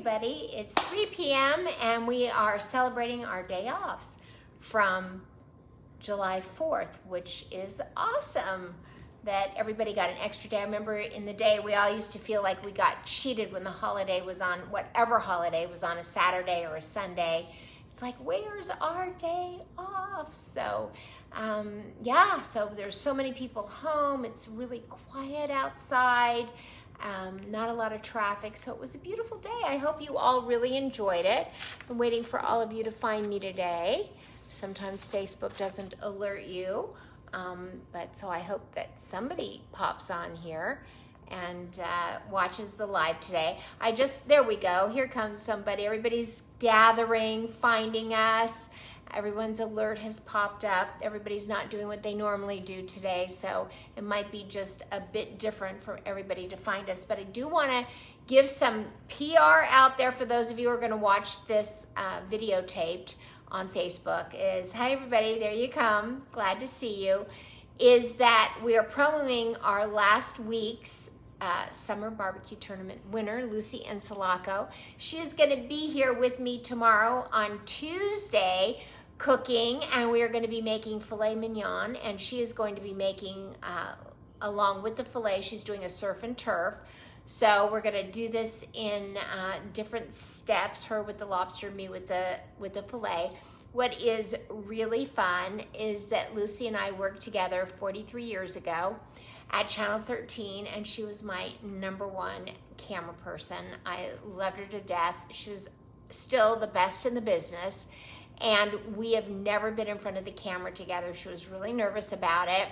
everybody. It's 3 p.m. and we are celebrating our day offs from July 4th, which is awesome that everybody got an extra day. I remember in the day we all used to feel like we got cheated when the holiday was on, whatever holiday was on a Saturday or a Sunday. It's like, where's our day off? So yeah, so there's so many people home. It's really quiet outside. Not a lot of traffic, so it was a beautiful day. I hope you all really enjoyed it. I'm waiting for all of you to find me today. Sometimes Facebook doesn't alert you, but so I hope that somebody pops on here and watches the live today. There we go, here comes somebody. Everybody's gathering, finding us. Everyone's alert has popped up. Everybody's not doing what they normally do today, so it might be just a bit different for everybody to find us. But I do want to give some PR out there for those of you who are going to watch this videotaped on Facebook. Hi everybody, there you come. Glad to see you. Is that we are promoting our last week's summer barbecue tournament winner, Lucy Ensalaco. She's going to be here with me tomorrow on Tuesday cooking, and we are going to be making filet mignon, and she is going to be making along with the filet, she's doing a surf and turf. So we're going to do this in different steps, her with the lobster, me with the filet. What is really fun is that Lucy and I worked together 43 years ago at Channel 13, and she was my #1 camera person. I loved her to death. She was still the best in the business, and we have never been in front of the camera together. She was really nervous about it,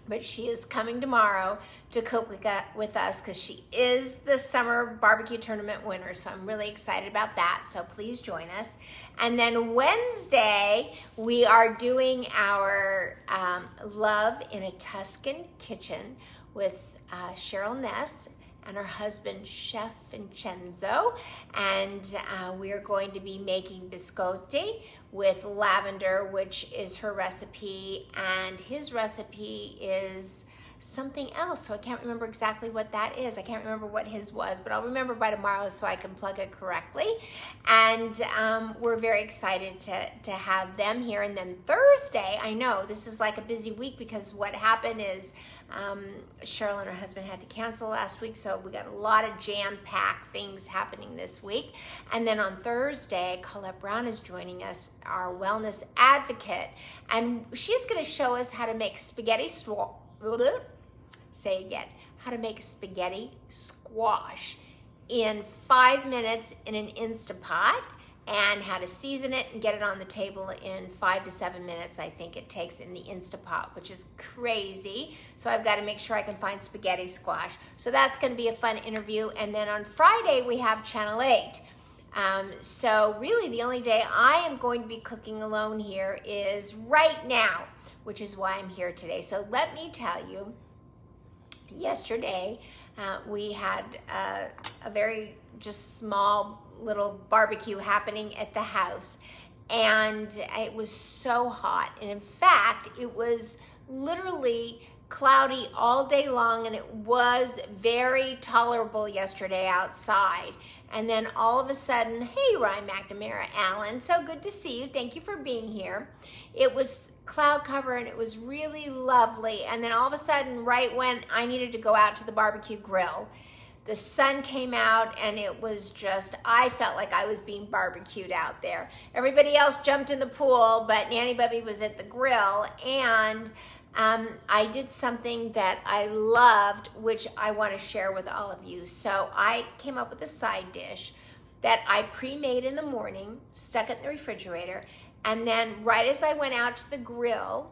but she is coming tomorrow to cook with us because she is the summer barbecue tournament winner, so I'm really excited about that, so please join us. And then Wednesday, we are doing our Love in a Tuscan Kitchen with Cheryl Ness and her husband, Chef Vincenzo, and we are going to be making biscotti with lavender, which is her recipe, and his recipe is something else, so I can't remember exactly what that is. I can't remember what his was, but I'll remember by tomorrow so I can plug it correctly. And we're very excited to have them here. And then Thursday, I know this is like a busy week because what happened is Cheryl and her husband had to cancel last week, so we got a lot of jam-packed things happening this week. And then on Thursday, Colette Brown is joining us, our wellness advocate, and she's going to show us how to make how to make spaghetti squash in 5 minutes in an Instapot, and how to season it and get it on the table in 5 to 7 minutes, I think it takes in the Instapot, which is crazy. So I've got to make sure I can find spaghetti squash. So that's going to be a fun interview. And then on Friday, we have Channel 8. So really the only day I am going to be cooking alone here is right now, which is why I'm here today. So let me tell you, yesterday we had a very just small little barbecue happening at the house, and it was so hot, and in fact it was literally cloudy all day long, and it was very tolerable yesterday outside. And then all of a sudden, hey Ryan McNamara, Allen, so good to see you, thank you for being here. It was cloud cover and it was really lovely, and then all of a sudden, right when I needed to go out to the barbecue grill, the sun came out, and it was just, I felt like I was being barbecued out there. Everybody else jumped in the pool, but Nanny Bubby was at the grill, and I did something that I loved, which I want to share with all of you. So I came up with a side dish that I pre-made in the morning, stuck it in the refrigerator, and then right as I went out to the grill,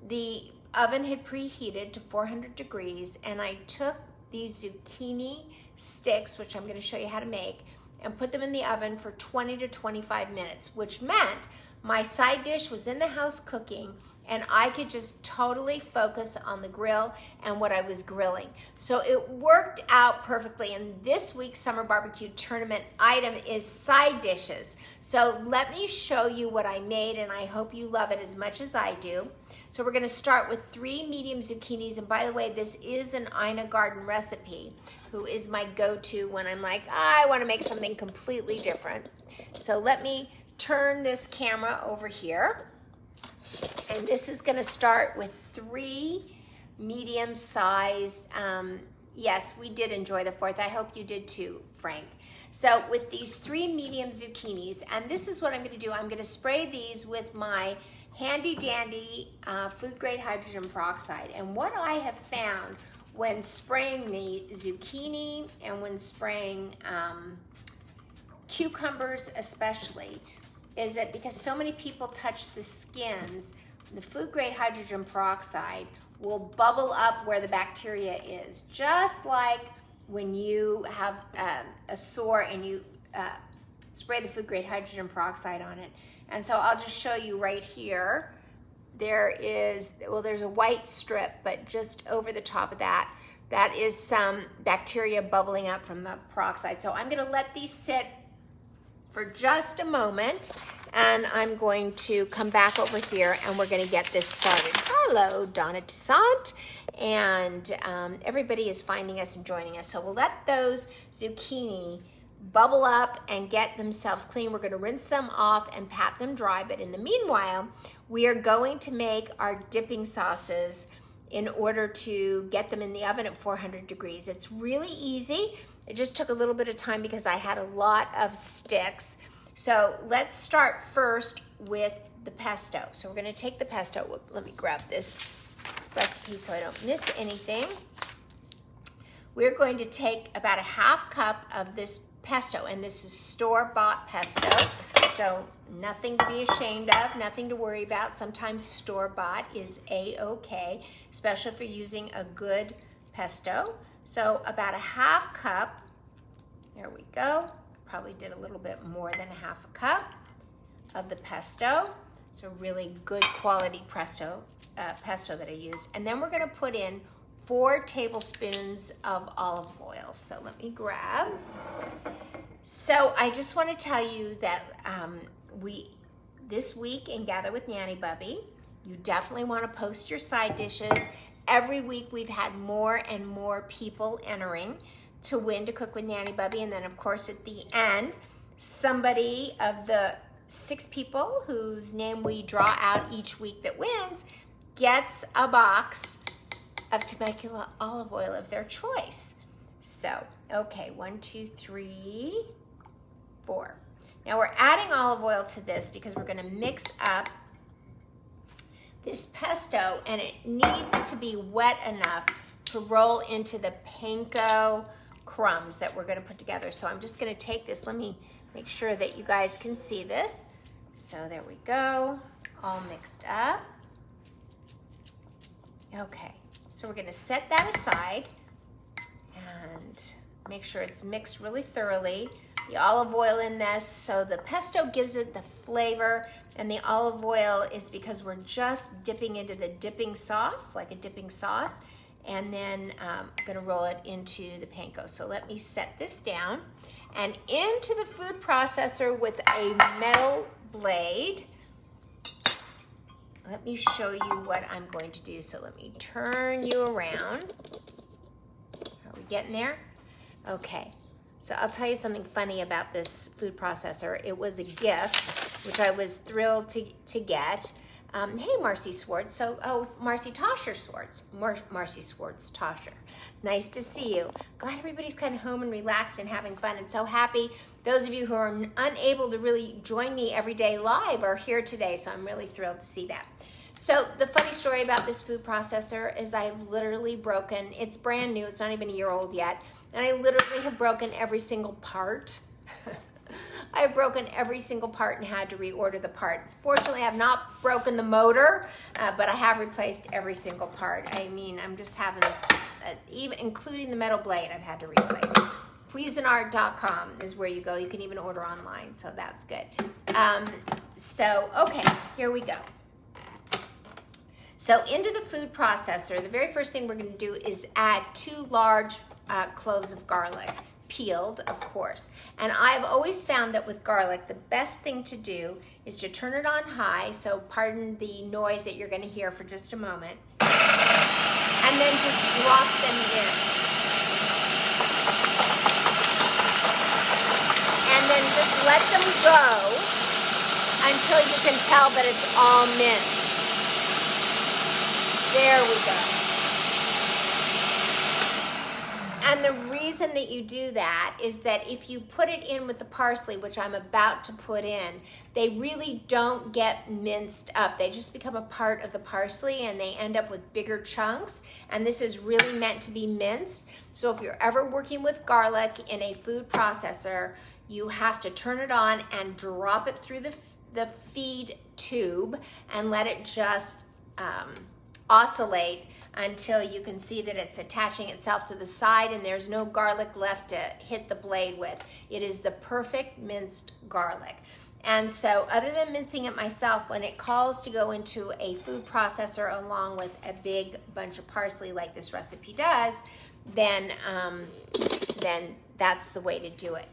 the oven had preheated to 400 degrees, and I took these zucchini sticks, which I'm going to show you how to make, and put them in the oven for 20 to 25 minutes, which meant my side dish was in the house cooking, and I could just totally focus on the grill and what I was grilling. So it worked out perfectly. And this week's summer barbecue tournament item is side dishes. So let me show you what I made, and I hope you love it as much as I do. So we're gonna start with 3 medium zucchinis. And by the way, this is an Ina Garden recipe, who is my go-to when I'm like, I wanna make something completely different. So let me turn this camera over here. And this is gonna start with 3 medium-sized, yes, we did enjoy the 4th. I hope you did too, Frank. So with these 3 medium zucchinis, and this is what I'm gonna do. I'm gonna spray these with my handy dandy food grade hydrogen peroxide. And what I have found when spraying the zucchini and when spraying cucumbers especially, is that because so many people touch the skins, the food grade hydrogen peroxide will bubble up where the bacteria is, just like when you have a sore and you spray the food grade hydrogen peroxide on it. And so I'll just show you right here. There is, well, there's a white strip, but just over the top of that, that is some bacteria bubbling up from the peroxide. So I'm gonna let these sit for just a moment, and I'm going to come back over here and we're gonna get this started. Hello, Donna Toussaint, and everybody is finding us and joining us. So we'll let those zucchini bubble up and get themselves clean. We're gonna rinse them off and pat them dry, but in the meanwhile, we are going to make our dipping sauces in order to get them in the oven at 400 degrees. It's really easy. It just took a little bit of time because I had a lot of sticks. So let's start first with the pesto. So we're gonna take the pesto. Let me grab this recipe so I don't miss anything. We're going to take about a 1/2 cup of this pesto, and this is store-bought pesto. So nothing to be ashamed of, nothing to worry about. Sometimes store-bought is a-okay, especially if you're using a good pesto. So about a 1/2 cup, there we go. Probably did a little bit more than a 1/2 cup of the pesto. It's a really good quality pesto that I used. And then we're gonna put in 4 tablespoons of olive oil. So let me grab. So I just wanna tell you that this week in Gather with Nanny Bubby, you definitely wanna post your side dishes. Every week we've had more and more people entering to win to cook with Nanny Bubby, and then of course at the end, somebody of the 6 people whose name we draw out each week that wins gets a box of Temecula olive oil of their choice. So, okay, 1, 2, 3, 4. Now we're adding olive oil to this because we're gonna mix up this pesto, and it needs to be wet enough to roll into the panko crumbs that we're gonna put together. So I'm just gonna take this, let me make sure that you guys can see this. So there we go, all mixed up. Okay, so we're gonna set that aside and make sure it's mixed really thoroughly. The olive oil in this, so the pesto gives it the flavor, and the olive oil is because we're just dipping into the dipping sauce, like a dipping sauce, and then I'm gonna roll it into the panko. So let me set this down, and into the food processor with a metal blade. Let me show you what I'm going to do. So let me turn you around. Are we getting there? Okay. So I'll tell you something funny about this food processor. It was a gift, which I was thrilled to get. Hey, Marcy Swartz. So, oh, Marcy Tosher Swartz. Marcy Swartz Tosher. Nice to see you. Glad everybody's kind of home and relaxed and having fun, and so happy. Those of you who are unable to really join me every day live are here today, so I'm really thrilled to see that. So the funny story about this food processor is I've literally broken, it's brand new, it's not even a year old yet, and I literally have broken every single part. I've broken every single part and had to reorder the part. Fortunately, I have not broken the motor, but I have replaced every single part. I mean, I'm just having, even including the metal blade, I've had to replace. Cuisinart.com is where you go. You can even order online, so that's good. So, okay, here we go. So into the food processor, the very first thing we're going to do is add 2 large cloves of garlic, peeled, of course. And I've always found that with garlic, the best thing to do is to turn it on high, so pardon the noise that you're going to hear for just a moment, and then just drop them in. And then just let them go until you can tell that it's all minced. There we go. And the reason that you do that is that if you put it in with the parsley, which I'm about to put in, they really don't get minced up. They just become a part of the parsley and they end up with bigger chunks. And this is really meant to be minced. So if you're ever working with garlic in a food processor, you have to turn it on and drop it through the feed tube and let it just oscillate until you can see that it's attaching itself to the side and there's no garlic left to hit the blade with. It is the perfect minced garlic. And so other than mincing it myself, when it calls to go into a food processor along with a big bunch of parsley like this recipe does, then that's the way to do it.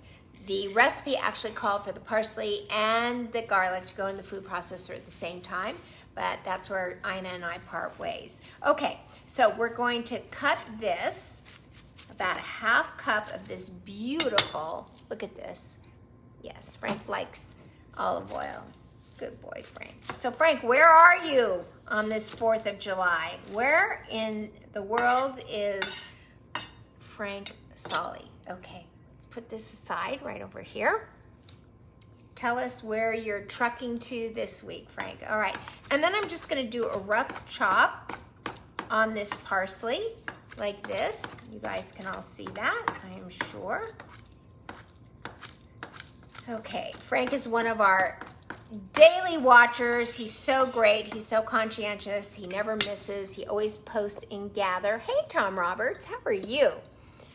The recipe actually called for the parsley and the garlic to go in the food processor at the same time, but that's where Ina and I part ways. Okay, so we're going to cut this, about a half cup of this beautiful, look at this. Yes, Frank likes olive oil. Good boy, Frank. So Frank, where are you on this 4th of July? Where in the world is Frank Solly? Okay, let's put this aside right over here. Tell us where you're trucking to this week, Frank. All right, and then I'm just gonna do a rough chop on this parsley like this. You guys can all see that, I am sure. Okay, Frank is one of our daily watchers. He's so great, he's so conscientious, he never misses, he always posts in Gather. Hey, Tom Roberts, how are you?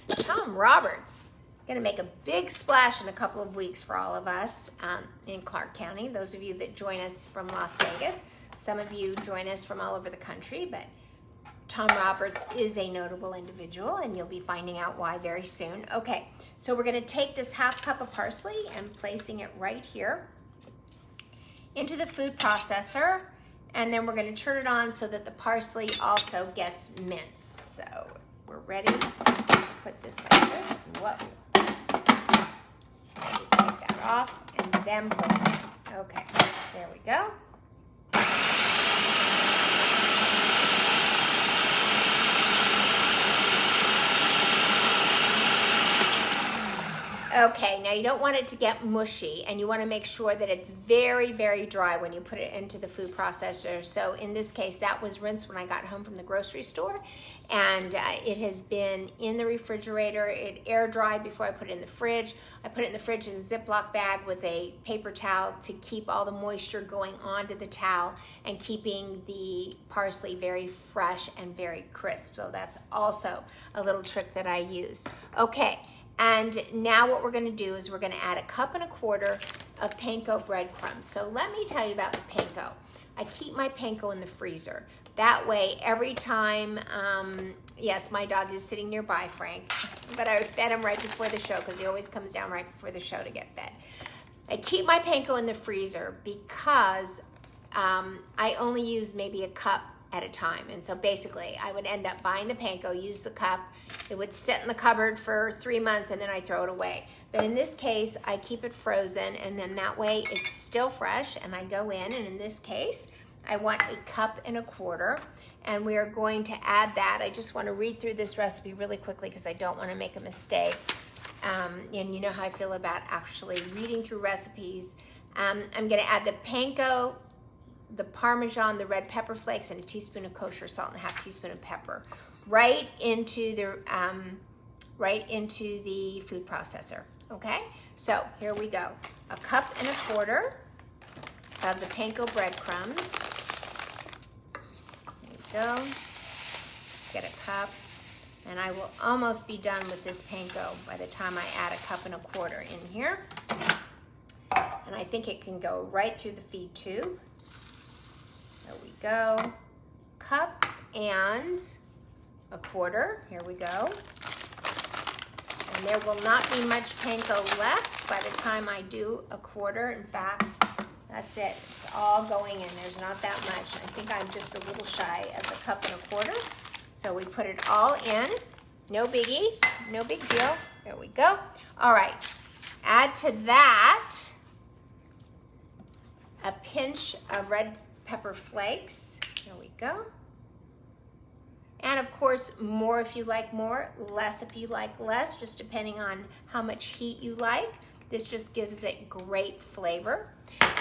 Tom Roberts. Going to make a big splash in a couple of weeks for all of us in Clark County. Those of you that join us from Las Vegas. Some of you join us from all over the country, but Tom Roberts is a notable individual and you'll be finding out why very soon. Okay, so we're going to take this half cup of parsley and placing it right here into the food processor, and then we're going to turn it on so that the parsley also gets minced. So we're ready to put this like this. Whoa. Take that off and then put it. Okay, there we go. Okay, now you don't want it to get mushy and you want to make sure that it's very, very dry when you put it into the food processor. So in this case, that was rinsed when I got home from the grocery store, and it has been in the refrigerator. It air dried before I put it in the fridge. I put it in the fridge in a Ziploc bag with a paper towel to keep all the moisture going onto the towel and keeping the parsley very fresh and very crisp. So that's also a little trick that I use. Okay. And now what we're going to do is we're going to add 1.25 cups of panko breadcrumbs. So let me tell you about the panko. I keep my panko in the freezer. That way, every time, yes, my dog is sitting nearby, Frank, but I fed him right before the show because he always comes down right before the show to get fed. I keep my panko in the freezer because I only use maybe a cup at a time. And so basically I would end up buying the panko, use the cup, it would sit in the cupboard for 3 months and then I throw it away. But in this case, I keep it frozen and then that way it's still fresh and I go in, and in this case, I want 1.25 cups and we are going to add that. I just want to read through this recipe really quickly because I don't want to make a mistake. And you know how I feel about actually reading through recipes. I'm going to add the panko, the Parmesan, the red pepper flakes, and a teaspoon of kosher salt and a half teaspoon of pepper right into the food processor. Okay, so here we go. 1.25 cups of the panko breadcrumbs. There we go. Let's get a cup. And I will almost be done with this panko by the time I add 1.25 cups in here. And I think it can go right through the feed tube. There we go. 1.25 cups. Here we go. And there will not be much panko left by the time I do 1/4 cup. In fact, that's it. It's all going in. There's not that much. I think I'm just a little shy of 1.25 cups. So we put it all in. No biggie. No big deal. There we go. All right. Add to that a pinch of red pepper flakes. There we go. And of course, more if you like more, less if you like less, just depending on how much heat you like. This just gives it great flavor.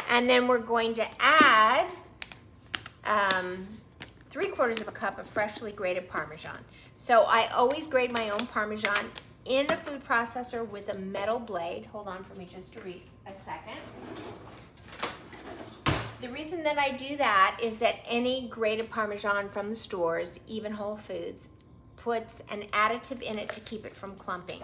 And then we're going to add 3/4 cup of freshly grated Parmesan. So I always grate my own Parmesan in a food processor with a metal blade. Hold on for me just a second. The reason that I do that is that any grated Parmesan from the stores, even Whole Foods, puts an additive in it to keep it from clumping.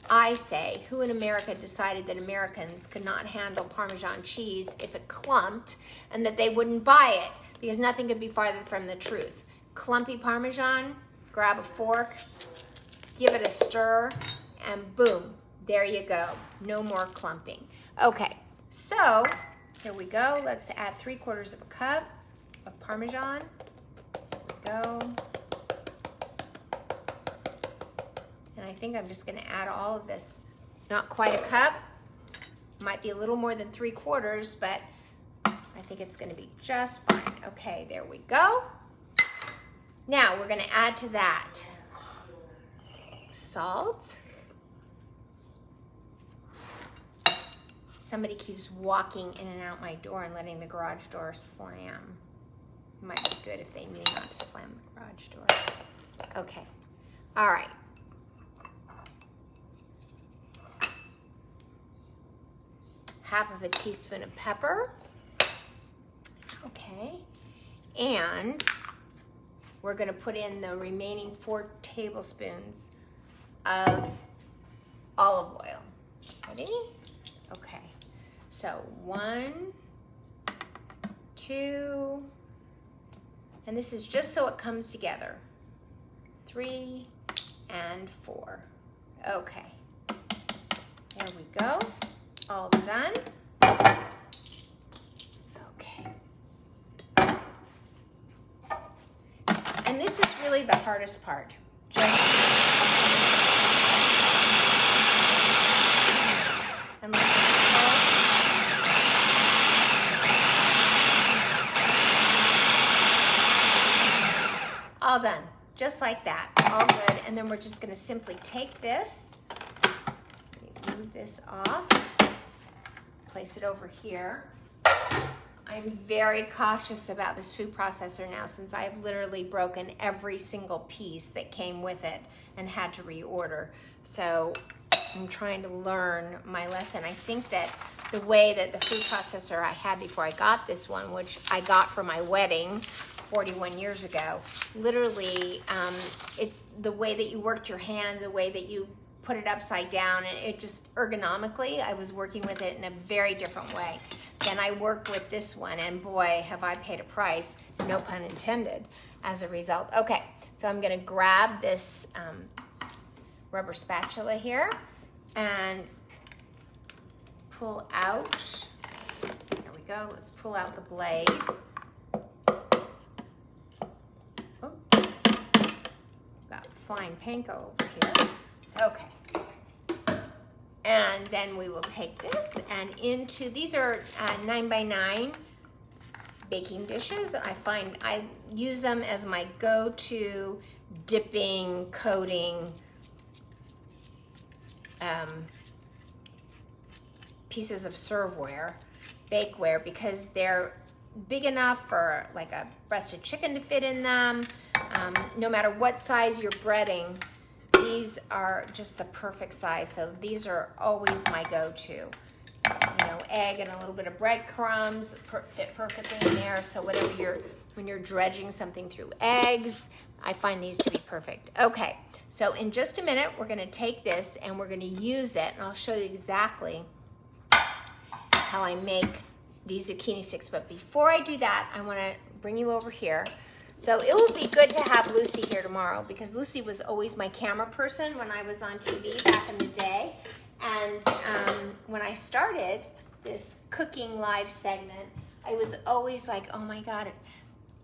I say, who in America decided that Americans could not handle Parmesan cheese if it clumped and that they wouldn't buy it? Because nothing could be farther from the truth. Clumpy Parmesan, grab a fork, give it a stir, and boom, there you go. No more clumping. Okay, so here we go. Let's add 3/4 cup of Parmesan. There we go. And I think I'm just gonna add all of this. It's not quite a cup. Might be a little more than 3/4, but I think it's gonna be just fine. Okay, there we go. Now we're gonna add to that salt. Somebody keeps walking in and out my door and letting the garage door slam. Might be good if they knew not to slam the garage door. Okay, all right. Half a teaspoon of pepper. Okay, and we're gonna put in the remaining 4 tablespoons of olive oil. Ready? Okay, so 1, 2, and this is just so it comes together. 3 and 4. Okay, there we go. All done. Okay. And this is really the hardest part. And let all done, just like that, all good. And then we're just gonna simply take this, move this off, place it over here. I'm very cautious about this food processor now since I've literally broken every single piece that came with it and had to reorder. So I'm trying to learn my lesson. I think that the way that the food processor I had before I got this one, which I got for my wedding 41 years ago, literally it's the way that you worked your hand, the way that you put it upside down, and it just ergonomically, I was working with it in a very different way than I work with this one, and boy, have I paid a price, no pun intended, as a result. Okay, so I'm gonna grab this rubber spatula here and pull out, there we go, let's pull out the blade. Oh, got flying panko over here. Okay. And then we will take this and into, these are 9x9 baking dishes. I find I use them as my go-to dipping, coating pieces of serveware, bakeware, because they're big enough for like a breast of chicken to fit in them. No matter what size you're breading, these are just the perfect size. So these are always my go-to. You know, egg and a little bit of breadcrumbs fit perfectly in there. So when you're dredging something through eggs, I find these to be perfect. Okay, so in just a minute, we're gonna take this and we're gonna use it, and I'll show you exactly how I make these zucchini sticks. But before I do that, I wanna bring you over here. So it would be good to have Lucy here tomorrow, because Lucy was always my camera person when I was on TV back in the day. And when I started this cooking live segment, I was always like, oh my God,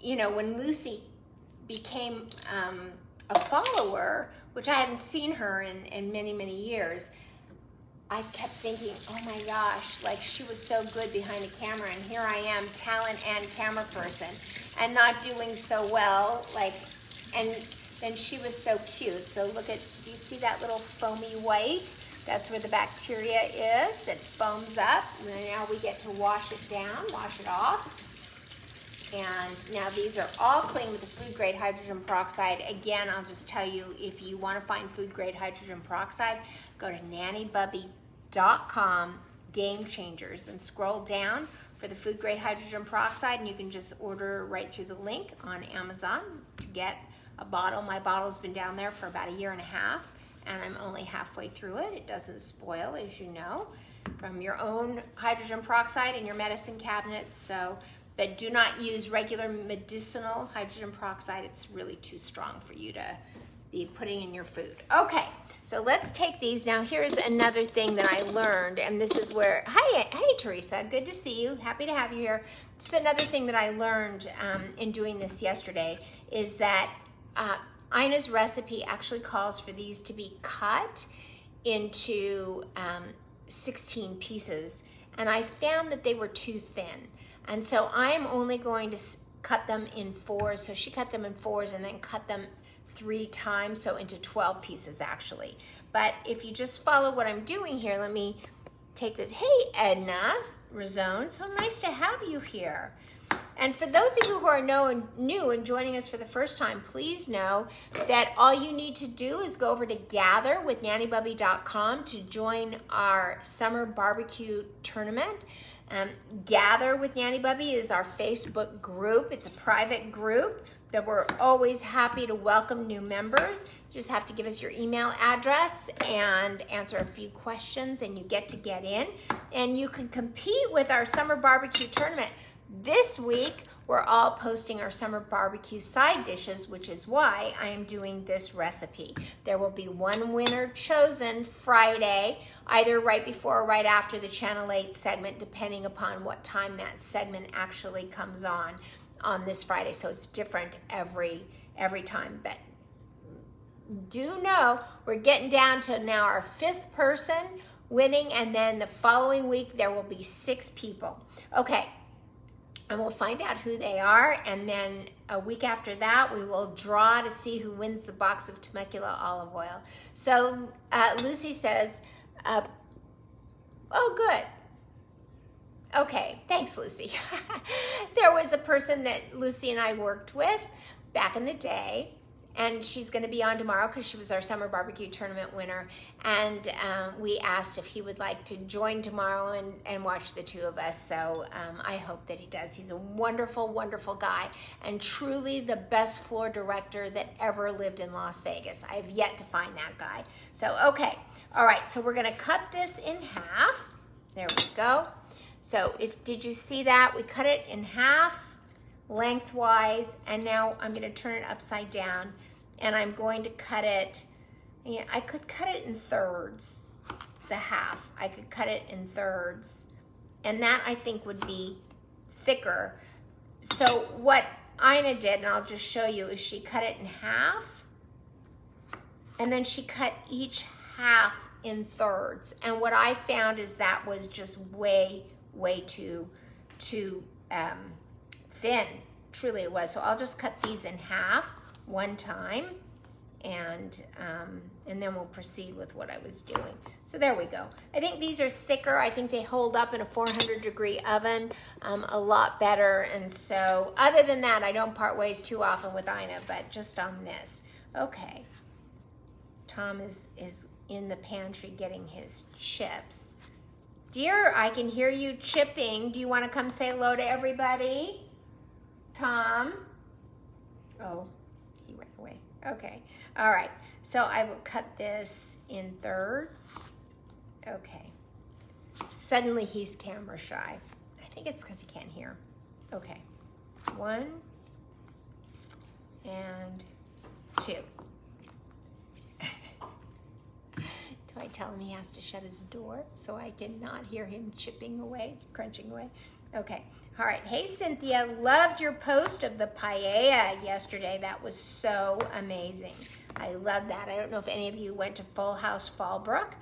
you know, when Lucy became a follower, which I hadn't seen her in many, many years, I kept thinking, oh my gosh, like she was so good behind the camera, and here I am, talent and camera person, and not doing so well, like, and then she was so cute. So look at, do you see that little foamy white? That's where the bacteria is. It foams up, and now we get to wash it down, wash it off. And now these are all clean with the food grade hydrogen peroxide. Again, I'll just tell you, if you want to find food grade hydrogen peroxide, go to nannybubby.com, game changers, and scroll down for the food grade hydrogen peroxide, and you can just order right through the link on Amazon to get a bottle. My bottle's been down there for about 1.5 years, and I'm only halfway through it. It doesn't spoil, as you know, from your own hydrogen peroxide in your medicine cabinet. So, but do not use regular medicinal hydrogen peroxide. It's really too strong for you to be putting in your food. Okay, so let's take these. Now here's another thing that I learned, and this is where, hey Teresa, good to see you. Happy to have you here. This is another thing that I learned in doing this yesterday, is that Ina's recipe actually calls for these to be cut into 16 pieces, and I found that they were too thin. And so I'm only going to cut them in 4s. So she cut them in 4s and then cut them 3 times, so into 12 pieces actually. But if you just follow what I'm doing here, let me take this. Hey Edna Razone, so nice to have you here. And for those of you who are new and joining us for the first time, please know that all you need to do is go over to gatherwithnannybubby.com to join our summer barbecue tournament. Gather with Nanny Bubby is our Facebook group. It's a private group that we're always happy to welcome new members. You just have to give us your email address and answer a few questions, and you get in. And you can compete with our summer barbecue tournament. This week, we're all posting our summer barbecue side dishes, which is why I am doing this recipe. There will be one winner chosen Friday, either right before or right after the Channel 8 segment, depending upon what time that segment actually comes on this Friday. So it's different every time. But do know we're getting down to now our 5th person winning, and then the following week there will be 6 people. Okay. And we'll find out who they are, and then a week after that, we will draw to see who wins the box of Temecula olive oil. So Lucy says, oh, good. Okay, thanks, Lucy. There was a person that Lucy and I worked with back in the day, and she's going to be on tomorrow because she was our summer barbecue tournament winner. And we asked if he would like to join tomorrow and watch the 2 of us. So I hope that he does. He's a wonderful, wonderful guy, and truly the best floor director that ever lived in Las Vegas. I have yet to find that guy. So, okay. All right. So we're going to cut this in half. There we go. So did you see that? We cut it in half lengthwise, and now I'm going to turn it upside down, and I'm going to cut it. I could cut it in thirds, the half. I could cut it in thirds, and that I think would be thicker. So what Ina did, and I'll just show you, is she cut it in half, and then she cut each half in thirds. And what I found is that was just way too thin. Truly it was. So I'll just cut these in half one time, and then we'll proceed with what I was doing. So there we go. I think these are thicker. I think they hold up in a 400-degree oven a lot better. And so other than that, I don't part ways too often with Ina, but just on this. Okay. Tom is in the pantry getting his chips. Dear, I can hear you chipping. Do you want to come say hello to everybody? Tom? Oh, he went away. Okay. All right. So I will cut this in thirds. Okay. Suddenly he's camera shy. I think it's because he can't hear. Okay. 1 and 2. Do I tell him he has to shut his door so I cannot hear him chipping away, crunching away? Okay. All right. Hey, Cynthia. Loved your post of the paella yesterday. That was so amazing. I love that. I don't know if any of you went to Full House Fallbrook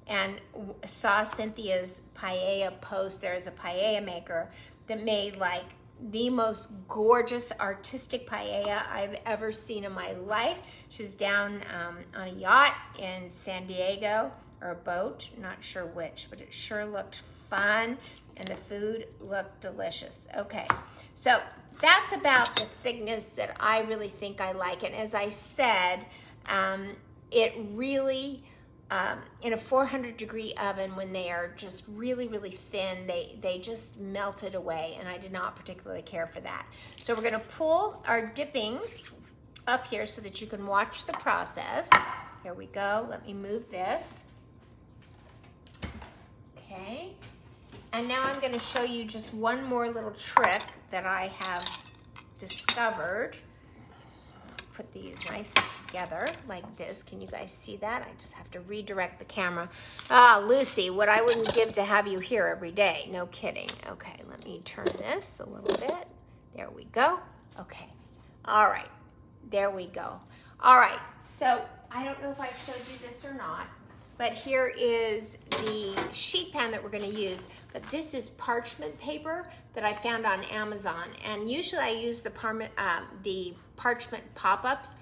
and saw Cynthia's paella post. There's a paella maker that made like the most gorgeous artistic paella I've ever seen in my life. She's down on a yacht in San Diego, or a boat, not sure which, but it sure looked fun and the food looked delicious. Okay, so that's about the thickness that I really think I like. And as I said, it really, in a 400-degree oven, when they are just really, really thin, they just melted away, and I did not particularly care for that. So we're gonna pull our dipping up here so that you can watch the process. Here we go. Let me move this. Okay. And now I'm gonna show you just one more little trick that I have discovered. Put these nice together like this. Can you guys see that? I just have to redirect the camera. Ah, Lucy, what I wouldn't give to have you here every day. No kidding. Okay, let me turn this a little bit. There we go. Okay. All right. There we go. All right. So I don't know if I showed you this or not, but here is the sheet pan that we're going to use. But this is parchment paper that I found on Amazon, and usually I use the parchment pop-ups,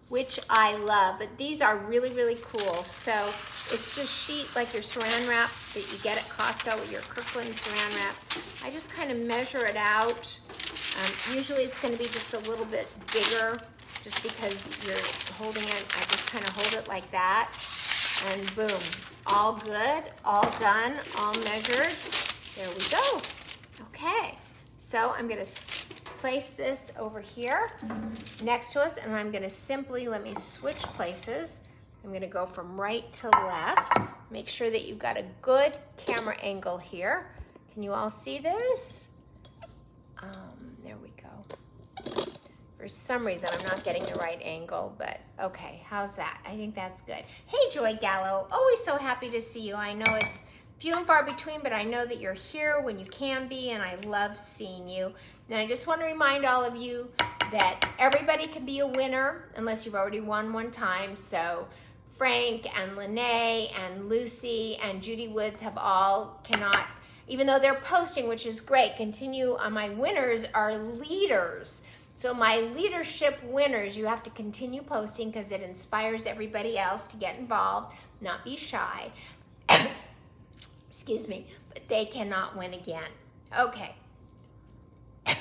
which I love, but these are really, really cool. So it's just sheet like your saran wrap that you get at Costco with your Kirkland saran wrap. I just kind of measure it out. Usually it's going to be just a little bit bigger, just because you're holding it. I just kind of hold it like that, and boom, all good, all done, all measured. There we go. Okay, so I'm gonna place this over here next to us, and I'm gonna simply, let me switch places. I'm gonna go from right to left. Make sure that you've got a good camera angle here. Can you all see this? There we go. For some reason, I'm not getting the right angle, but okay, how's that? I think that's good. Hey, Joy Gallo, always so happy to see you. I know it's few and far between, but I know that you're here when you can be, and I love seeing you. And I just want to remind all of you that everybody can be a winner unless you've already won one time. So Frank and Lene and Lucy and Judy Woods have all cannot, even though they're posting, which is great, continue. My winners are leaders. So my leadership winners, you have to continue posting because it inspires everybody else to get involved, not be shy. Excuse me, but they cannot win again. Okay. I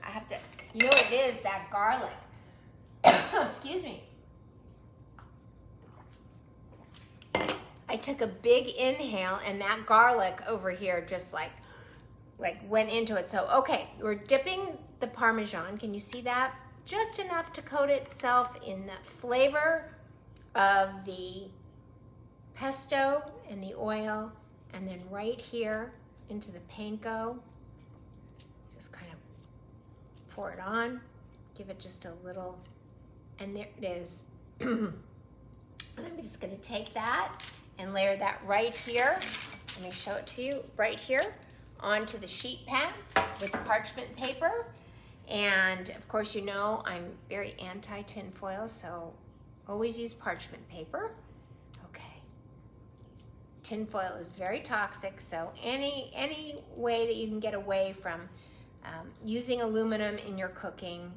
have to, you know what it is, that garlic. Excuse me. I took a big inhale, and that garlic over here just like went into it. So, okay, we're dipping the Parmesan. Can you see that? Just enough to coat itself in the flavor of the pesto and the oil. And then right here into the panko, just kind of pour it on, give it just a little, and there it is. And I'm just gonna take that and layer that right here. Let me show it to you, right here, onto the sheet pan with the parchment paper. And of course, you know, I'm very anti-tin foil, so always use parchment paper. Tin foil is very toxic, so any way that you can get away from using aluminum in your cooking,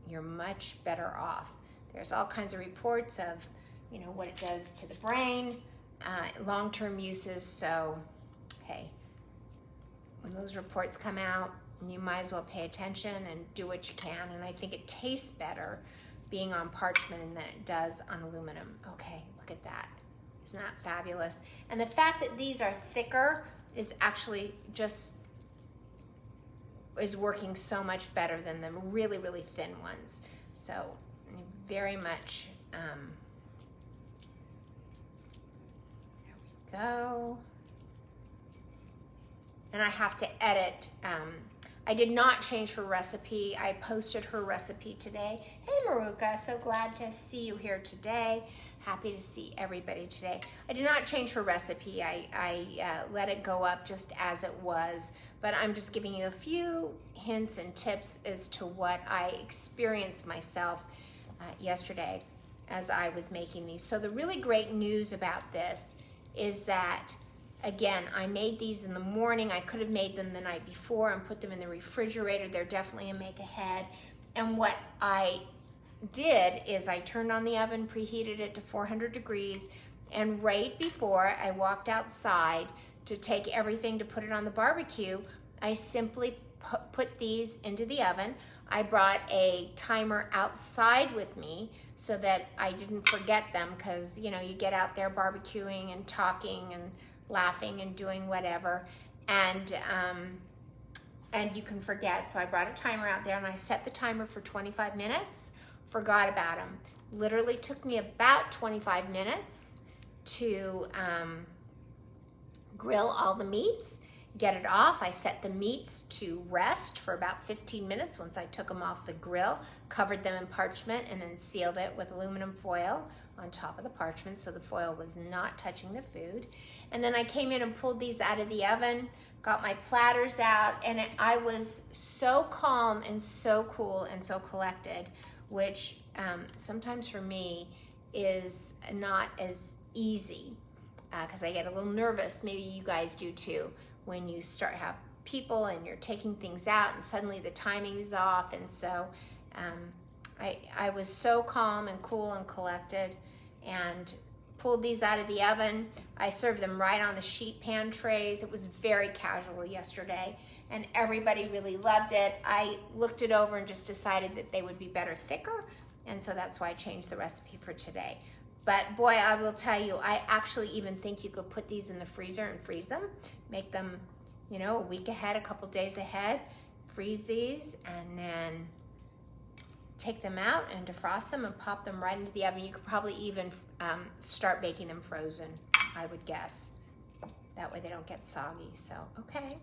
you're much better off. There's all kinds of reports of, you know, what it does to the brain, long-term uses. So, hey, when those reports come out, you might as well pay attention and do what you can. And I think it tastes better being on parchment than it does on aluminum. Okay, look at that. Isn't that fabulous? And the fact that these are thicker is actually just is working so much better than the really, really thin ones. So very much, there we go. And I have to edit. I did not change her recipe. I posted her recipe today. Hey Maruka, so glad to see you here today. Happy to see everybody today. I did not change her recipe. I let it go up just as it was, but I'm just giving you a few hints and tips as to what I experienced myself yesterday as I was making these. So the really great news about this is that, again, I made these in the morning. I could have made them the night before and put them in the refrigerator. They're definitely a make ahead. And what I did is I turned on the oven, preheated it to 400 degrees, and right before I walked outside to take everything to put it on the barbecue, I simply put these into the oven. I brought a timer outside with me so that I didn't forget them, because you know, you get out there barbecuing and talking and laughing and doing whatever, and you can forget. So I brought a timer out there and I set the timer for 25 minutes. Forgot about them. Literally took me about 25 minutes to grill all the meats, get it off. I set the meats to rest for about 15 minutes once I took them off the grill, covered them in parchment, and then sealed it with aluminum foil on top of the parchment so the foil was not touching the food. And then I came in and pulled these out of the oven, got my platters out, and I was so calm and so cool and so collected, which sometimes for me is not as easy because I get a little nervous. Maybe you guys do too, when you start have people and you're taking things out and suddenly the timing is off. And so I was so calm and cool and collected and pulled these out of the oven. I served them right on the sheet pan trays. It was very casual yesterday and everybody really loved it. I looked it over and just decided that they would be better thicker, and so that's why I changed the recipe for today. But boy, I will tell you, I actually even think you could put these in the freezer and freeze them, make them, you know, a week ahead, a couple days ahead, freeze these, and then take them out and defrost them and pop them right into the oven. You could probably even start baking them frozen, I would guess. That way they don't get soggy. So, okay,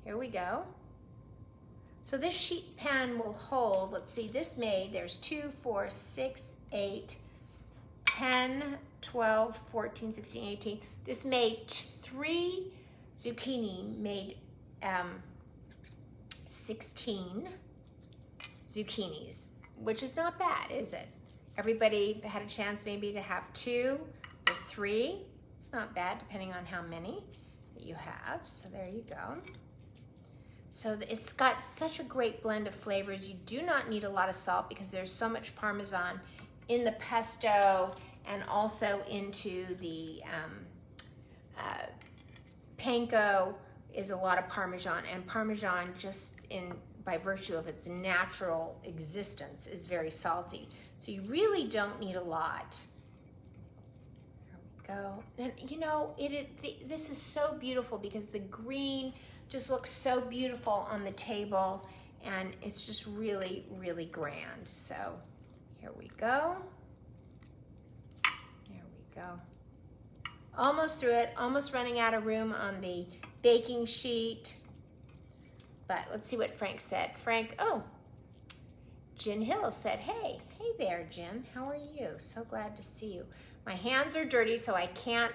here we go. So this sheet pan will hold, let's see, this made, there's 2, 4, 6, 8, 10, 12, 14, 16, 18. This made 3 zucchini, made 16 zucchinis, which is not bad, is it? Everybody had a chance maybe to have 2 or 3. It's not bad depending on how many that you have. So there you go. So it's got such a great blend of flavors. You do not need a lot of salt because there's so much Parmesan in the pesto and also into the panko is a lot of Parmesan, and Parmesan just by virtue of its natural existence is very salty. So you really don't need a lot. There we go. And you know, this is so beautiful because the green just looks so beautiful on the table, and it's just really, really grand. So here we go. There we go. Almost through it, almost running out of room on the baking sheet. But let's see what Frank said. Frank, oh, Jen Hill said, hey there, Jen, how are you? So glad to see you. My hands are dirty, so I can't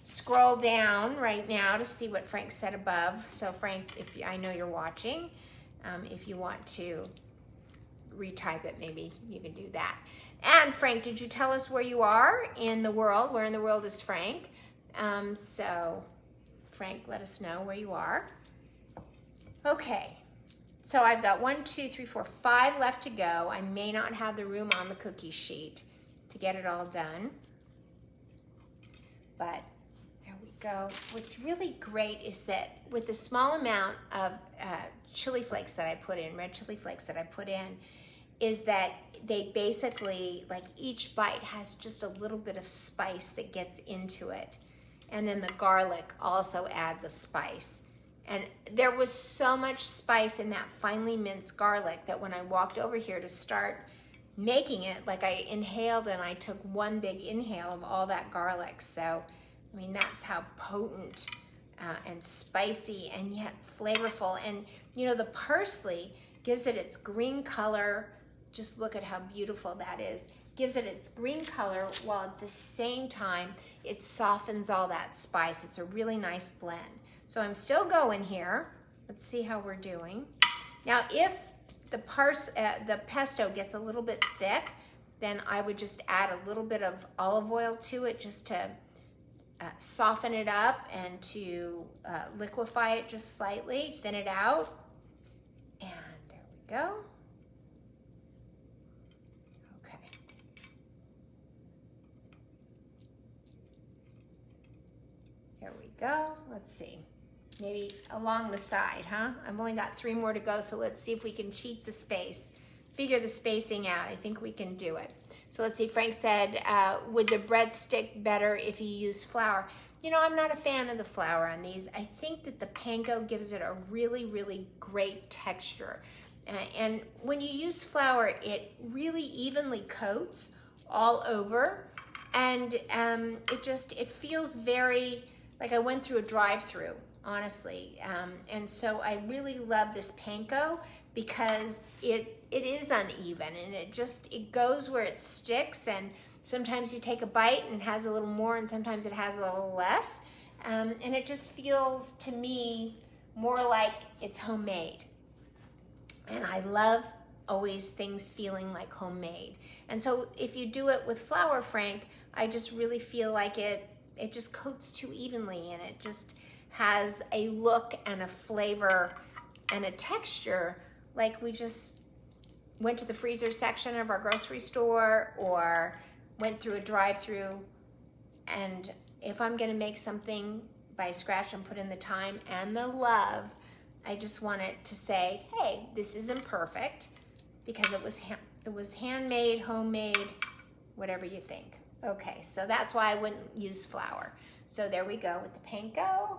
scroll down right now to see what Frank said above. So Frank, I know you're watching, if you want to retype it, maybe you can do that. And Frank, did you tell us where you are in the world? Where in the world is Frank? So Frank, let us know where you are. Okay, so I've got 1, 2, 3, 4, 5 left to go. I may not have the room on the cookie sheet to get it all done, but there we go. What's really great is that with the small amount of chili flakes that I put in, red chili flakes that I put in, is that they basically, like each bite has just a little bit of spice that gets into it. And then the garlic also add the spice. And there was so much spice in that finely minced garlic that when I walked over here to start making it, like I inhaled and I took one big inhale of all that garlic. So, I mean, that's how potent and spicy and yet flavorful. And you know, the parsley gives it its green color. Just look at how beautiful that is. Gives it its green color while at the same time it softens all that spice. It's a really nice blend. So I'm still going here. Let's see how we're doing. Now, if the pesto gets a little bit thick, then I would just add a little bit of olive oil to it just to soften it up and to liquefy it just slightly, thin it out. And there we go. Okay. There we go. Let's see. Maybe along the side, huh? I've only got 3 more to go, so let's see if we can cheat the space. Figure the spacing out. I think we can do it. So let's see, Frank said, would the bread stick better if you use flour? You know, I'm not a fan of the flour on these. I think that the panko gives it a really, really great texture. And when you use flour, it really evenly coats all over. And it feels very, like I went through a drive-through, honestly. And so I really love this panko because it is uneven and it goes where it sticks, and sometimes you take a bite and it has a little more and sometimes it has a little less. And it just feels to me more like it's homemade. And I love always things feeling like homemade. And so if you do it with flour, Frank, I just really feel like it just coats too evenly, and it just has a look and a flavor and a texture like we just went to the freezer section of our grocery store or went through a drive-through. And if I'm gonna make something by scratch and put in the time and the love, I just want it to say, hey, this isn't perfect, because it was handmade, homemade, whatever you think. Okay, so that's why I wouldn't use flour. So there we go with the panko.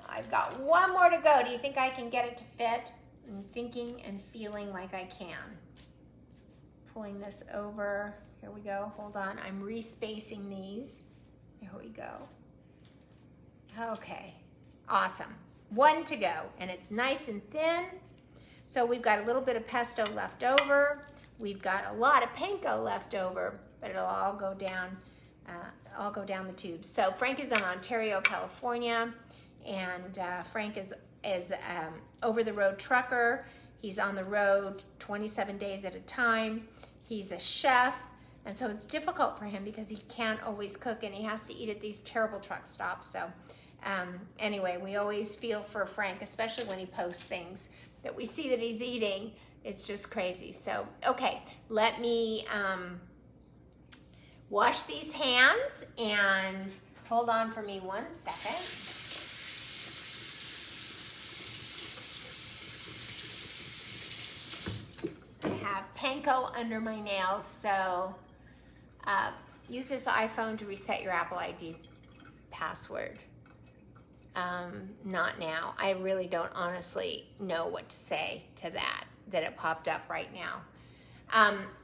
I've got 1 more to go. Do you think I can get it to fit? I'm thinking and feeling like I can. Pulling this over. Here we go. Hold on. I'm respacing these. Here we go. Okay. Awesome. 1 to go. And it's nice and thin. So we've got a little bit of pesto left over. We've got a lot of panko left over, but it'll all go down the tubes. So Frank is in Ontario, California, and Frank is over-the-road trucker. He's on the road 27 days at a time. He's a chef, and so it's difficult for him because he can't always cook, and he has to eat at these terrible truck stops. So anyway, we always feel for Frank, especially when he posts things that we see that he's eating. It's just crazy. So, okay, let me wash these hands, and hold on for me 1 second. I have panko under my nails, so use this iPhone to reset your Apple ID password. Not now. I really don't honestly know what to say to that it popped up right now.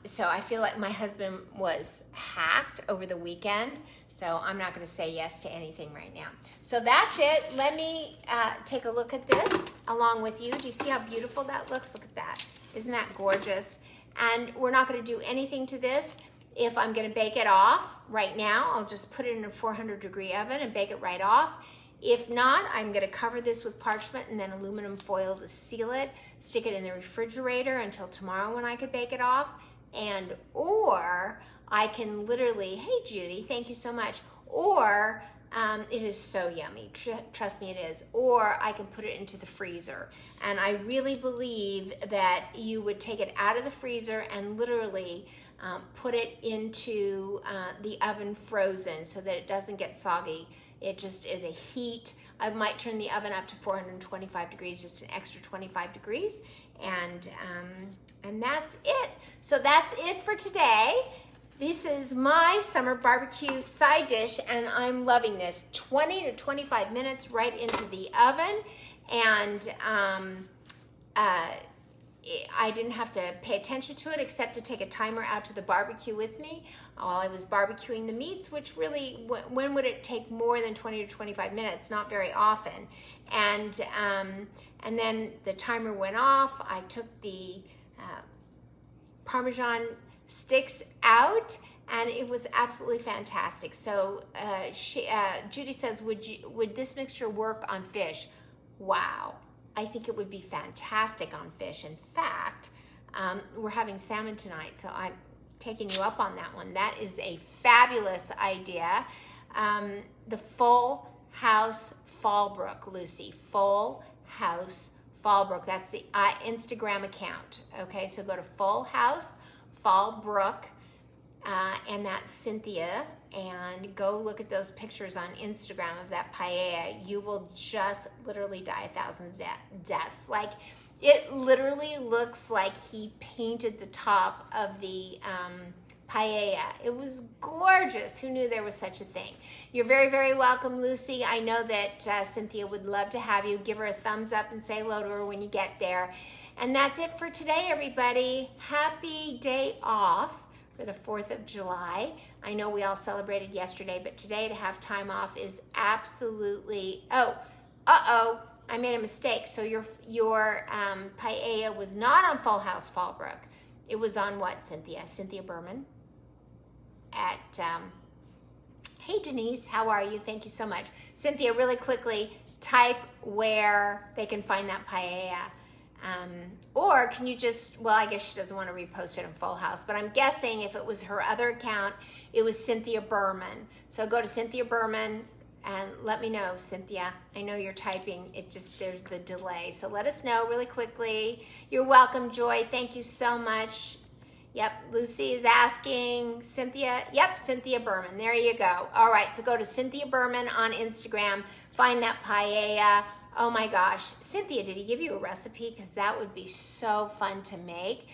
So I feel like my husband was hacked over the weekend, so I'm not going to say yes to anything right now. So that's it. Let me take a look at this along with you. Do you see how beautiful that looks? Look at that. Isn't that gorgeous? And we're not going to do anything to this. If I'm going to bake it off right now, I'll just put it in a 400-degree oven and bake it right off. If not, I'm going to cover this with parchment and then aluminum foil to seal it, stick it in the refrigerator until tomorrow when I could bake it off. And or I can literally, hey Judy, thank you so much. Or it is so yummy, trust me it is. Or I can put it into the freezer. And I really believe that you would take it out of the freezer and literally put it into the oven frozen so that it doesn't get soggy. It just is a heat. I might turn the oven up to 425 degrees, just an extra 25 degrees. And that's it. So that's it for today. This is my summer barbecue side dish, and I'm loving this. 20 to 25 minutes right into the oven, and I didn't have to pay attention to it except to take a timer out to the barbecue with me while I was barbecuing the meats, which really, when would it take more than 20 to 25 minutes? Not very often. And then the timer went off. I took the Parmesan sticks out, and it was absolutely fantastic. So Judy says, would this mixture work on fish? Wow, I think it would be fantastic on fish. In fact, we're having salmon tonight, so I'm taking you up on that one. That is a fabulous idea. The Full House Fallbrook, Lucy, Full House Fallbrook. That's the Instagram account. Okay, so go to Full House Fallbrook, and that's Cynthia, and go look at those pictures on Instagram of that paella. You will just literally die 1,000 deaths. Like, it literally looks like he painted the top of the paella. It was gorgeous. Who knew there was such a thing? You're very, very welcome, Lucy. I know that Cynthia would love to have you. Give her a thumbs up and say hello to her when you get there. And that's it for today, everybody. Happy day off for the 4th of July. I know we all celebrated yesterday, but today to have time off is absolutely, I made a mistake. So your paella was not on Full House Fallbrook. It was on what, Cynthia? Cynthia Berman at, hey Denise, how are you? Thank you so much. Cynthia, really quickly, type where they can find that paella. Or can you just, well, I guess she doesn't want to repost it in Full House, but I'm guessing if it was her other account, it was Cynthia Berman. So go to Cynthia Berman and let me know, Cynthia. I know you're typing, there's the delay. So let us know really quickly. You're welcome, Joy. Thank you so much. Yep, Lucy is asking, Cynthia, yep, Cynthia Berman, there you go. All right, so go to Cynthia Berman on Instagram, find that paella. Oh my gosh, Cynthia, did he give you a recipe? Because that would be so fun to make.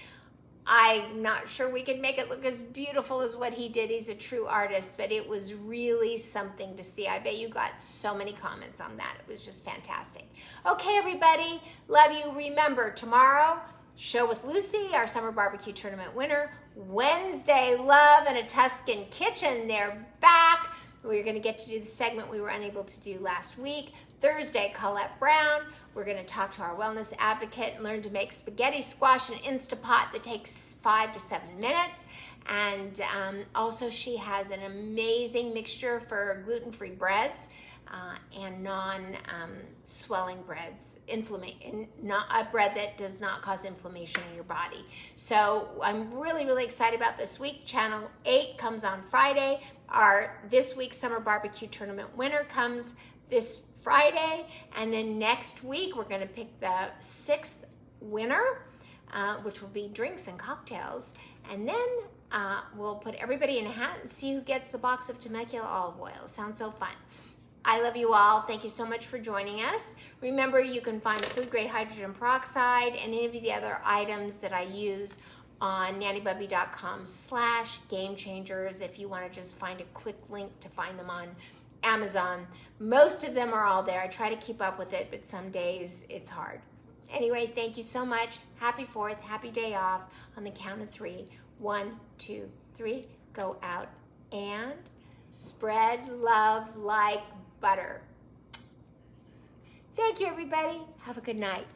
I'm not sure we could make it look as beautiful as what he did. He's a true artist, but it was really something to see. I bet you got so many comments on that. It was just fantastic. Okay, everybody, love you. Remember, tomorrow, Show with Lucy, our summer barbecue tournament winner. Wednesday, Love in a Tuscan Kitchen. They're back. We're going to get to do the segment we were unable to do last week. Thursday, Colette Brown. We're going to talk to our wellness advocate and learn to make spaghetti squash in Instapot that takes 5 to 7 minutes. And also she has an amazing mixture for gluten-free breads and non-swelling breads, a bread that does not cause inflammation in your body. So I'm really, really excited about this week. Channel 8 comes on Friday. Our this week's summer barbecue tournament winner comes this Friday, and then next week we're going to pick the 6th winner, which will be drinks and cocktails, and then we'll put everybody in a hat and see who gets the box of Temecula olive oil. Sounds so fun. I love you all. Thank you so much for joining us. Remember, you can find food-grade hydrogen peroxide and any of the other items that I use on nannybubby.com/gamechangers if you want to just find a quick link to find them on Amazon. Most of them are all there. I try to keep up with it, but some days it's hard. Anyway, thank you so much. Happy 4th, happy day off. On the count of 3. 1, 2, 3. Go out and spread love like butter. Thank you, everybody. Have a good night.